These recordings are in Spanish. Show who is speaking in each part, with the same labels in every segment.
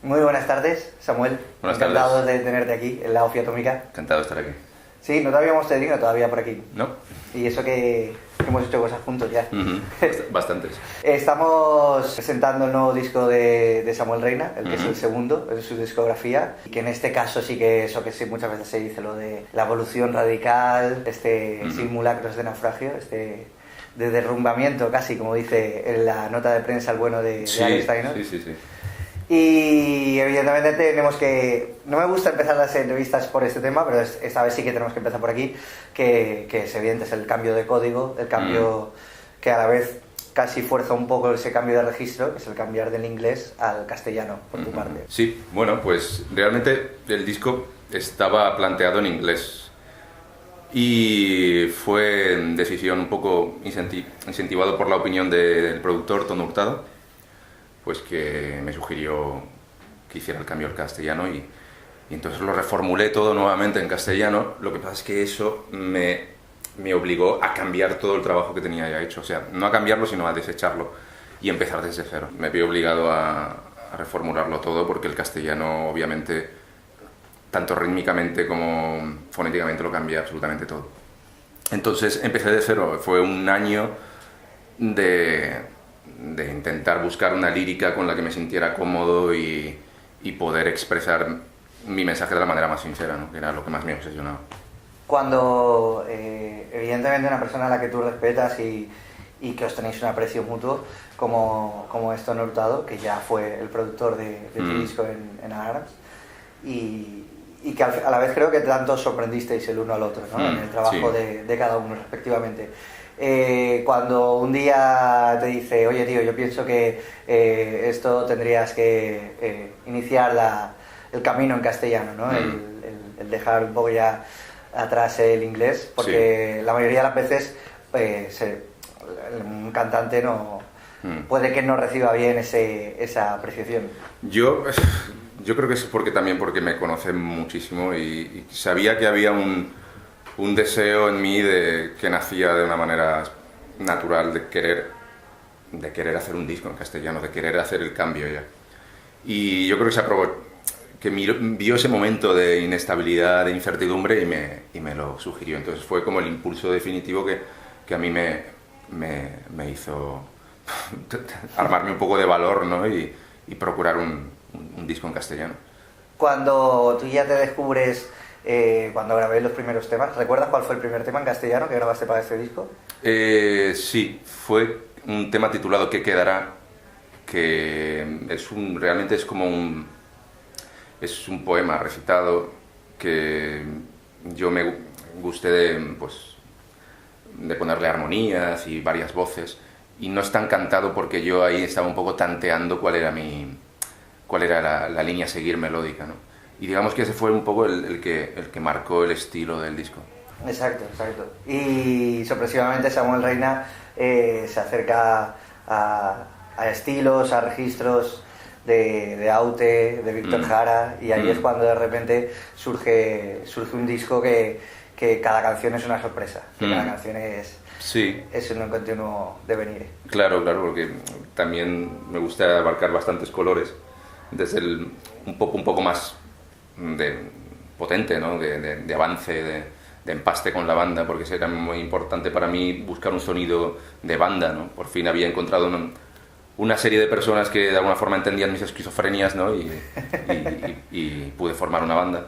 Speaker 1: Muy buenas tardes, Samuel.
Speaker 2: Buenas
Speaker 1: Encantado
Speaker 2: tardes.
Speaker 1: de tenerte aquí en la OFI Atómica.
Speaker 2: Encantado de estar aquí.
Speaker 1: Sí, no te habíamos tenido todavía por aquí.
Speaker 2: ¿No?
Speaker 1: Y eso que hemos hecho cosas juntos ya.
Speaker 2: Bastantes.
Speaker 1: Estamos presentando el nuevo disco de Samuel Reina, el que es el segundo en su discografía, y que en este caso sí que eso que sí, muchas veces se dice, lo de la evolución radical, simulacros de naufragio, de derrumbamiento casi, como dice en la nota de prensa el bueno de Alex Steiner.
Speaker 2: Sí.
Speaker 1: Y evidentemente tenemos que... No me gusta empezar las entrevistas por este tema, pero esta vez sí que tenemos que empezar por aquí, que es evidente, es el cambio de código, el cambio que a la vez casi fuerza un poco ese cambio de registro, que es el cambiar del inglés al castellano, por tu parte.
Speaker 2: Sí, bueno, pues realmente el disco estaba planteado en inglés y fue decisión un poco incentivado por la opinión del productor Tono Hurtado, pues que me sugirió que hiciera el cambio al castellano y entonces lo reformulé todo nuevamente en castellano. Lo que pasa es que eso me obligó a cambiar todo el trabajo que tenía ya hecho, o sea, no a cambiarlo sino a desecharlo y empezar desde cero. Me vi obligado a reformularlo todo porque el castellano obviamente tanto rítmicamente como fonéticamente lo cambia absolutamente todo. Entonces empecé de cero, fue un año de intentar buscar una lírica con la que me sintiera cómodo y poder expresar mi mensaje de la manera más sincera, ¿no? Que era lo que más me obsesionaba.
Speaker 1: Cuando evidentemente una persona a la que tú respetas y que os tenéis un aprecio mutuo, como es Tono Hurtado, que ya fue el productor de tu disco en Alarms, y que a la vez creo que tanto os sorprendisteis el uno al otro, ¿no? En el trabajo de cada uno respectivamente. Cuando un día te dice, oye tío, yo pienso que esto tendrías que iniciar el camino en castellano, ¿no? El dejar un poco ya atrás el inglés, porque la mayoría de las veces un cantante no puede que no reciba bien esa apreciación.
Speaker 2: Yo creo que es porque me conocen muchísimo y sabía que había un deseo en mí que nacía de una manera natural de querer hacer un disco en castellano, de querer hacer el cambio ya. Y yo creo que vio ese momento de inestabilidad, de incertidumbre y me lo sugirió. Entonces fue como el impulso definitivo que a mí me hizo armarme un poco de valor, ¿no? y procurar un disco en castellano.
Speaker 1: Cuando tú ya te descubres... cuando grabé los primeros temas, ¿recuerdas cuál fue el primer tema en castellano que grabaste para este disco?
Speaker 2: Sí, fue un tema titulado ¿Qué quedará? Que realmente es como un poema recitado que yo me gusté de ponerle armonías y varias voces, y no es tan cantado porque yo ahí estaba un poco tanteando cuál era la línea a seguir melódica, ¿no? Y digamos que ese fue un poco el que marcó el estilo del disco.
Speaker 1: Exacto. Y sorpresivamente Samuel Reina se acerca a estilos, a registros de Aute, de Víctor Jara, y ahí es cuando de repente surge un disco que cada canción es una sorpresa, que cada canción es un continuo devenir.
Speaker 2: Claro, porque también me gusta abarcar bastantes colores, desde un pop un poco más potente, ¿no? de avance, de empaste con la banda, porque era muy importante para mí buscar un sonido de banda, ¿no? Por fin había encontrado una serie de personas que de alguna forma entendían mis esquizofrenias, ¿no? y pude formar una banda.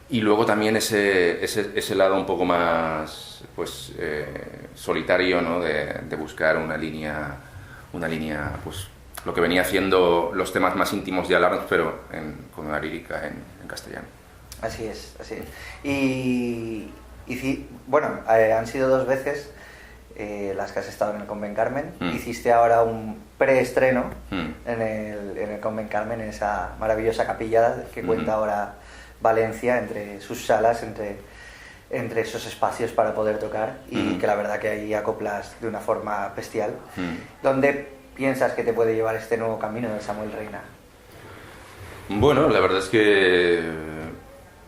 Speaker 2: Y luego también ese lado un poco más solitario, ¿no? de buscar una línea pues lo que venía haciendo los temas más íntimos de Alarms, pero con una lírica en castellano.
Speaker 1: Así es. Y sí, bueno, han sido 2 veces las que has estado en el Convent Carmen. Hiciste ahora un preestreno en el Convent Carmen, en esa maravillosa capilla que cuenta ahora Valencia, entre sus salas, entre esos espacios para poder tocar, y que la verdad que ahí acoplas de una forma bestial. ¿Dónde piensas que te puede llevar este nuevo camino de Samuel Reina?
Speaker 2: Bueno, la verdad es que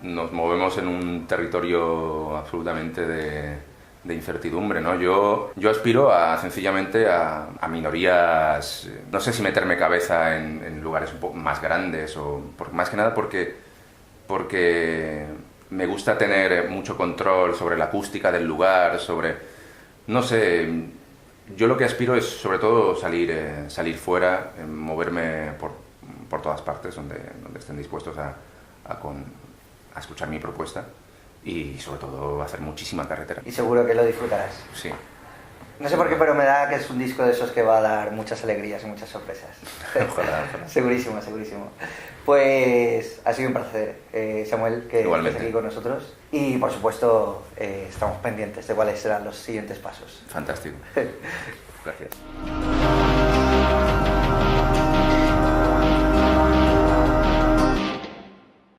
Speaker 2: nos movemos en un territorio absolutamente de incertidumbre, ¿no? Yo aspiro sencillamente a minorías, no sé si meterme cabeza en lugares un poco más grandes, más que nada porque me gusta tener mucho control sobre la acústica del lugar, no sé, yo lo que aspiro es sobre todo salir fuera, moverme por todas partes donde estén dispuestos a escuchar mi propuesta y sobre todo hacer muchísima carretera.
Speaker 1: Y seguro que lo disfrutarás.
Speaker 2: Sí.
Speaker 1: No sé por qué, pero me da que es un disco de esos que va a dar muchas alegrías y muchas sorpresas.
Speaker 2: Ojalá.
Speaker 1: Segurísimo, segurísimo. Pues ha sido un placer, Samuel, que estés aquí con nosotros. Y por supuesto, estamos pendientes de cuáles serán los siguientes pasos.
Speaker 2: Fantástico. Gracias.